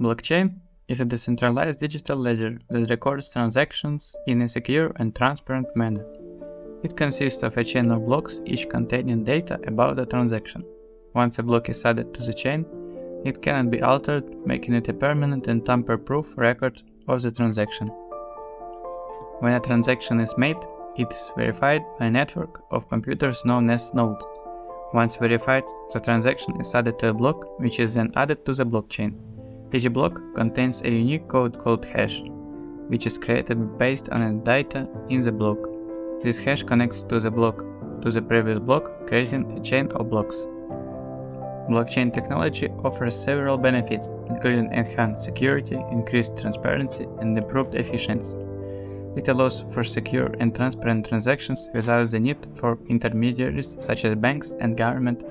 Blockchain is a decentralized digital ledger that records transactions in a secure and transparent manner. It consists of a chain of blocks, each containing data about the transaction. Once a block is added to the chain, it cannot be altered, making it a permanent and tamper-proof record of the transaction. When a transaction is made, it is verified by a network of computers known as nodes. Once verified, the transaction is added to a block, which is then added to the blockchain. Each block contains a unique code called hash, which is created based on the data in the block. This hash connects to the block to the previous block, creating a chain of blocks. Blockchain technology offers several benefits, including enhanced security, increased transparency, and improved efficiency. It allows for secure and transparent transactions without the need for intermediaries such as banks and government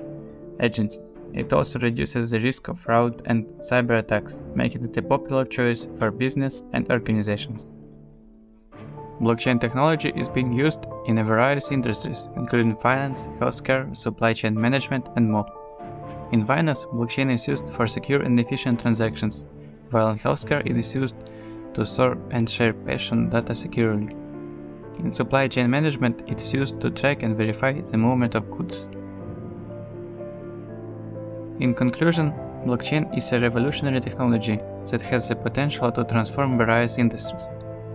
agencies. It also reduces the risk of fraud and cyber attacks, making it a popular choice for business and organizations. Blockchain technology is being used in various industries, including finance, healthcare, supply chain management, and more. In finance, blockchain is used for secure and efficient transactions, while in healthcare it is used to store and share patient data securely. In supply chain management, it is used to track and verify the movement of goods. In conclusion, blockchain is a revolutionary technology that has the potential to transform various industries.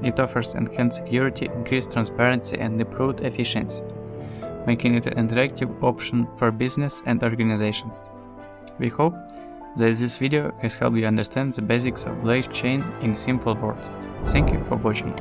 It offers enhanced security, increased transparency, and improved efficiency, making it an interactive option for business and organizations. We hope that this video has helped you understand the basics of blockchain in simple words. Thank you for watching.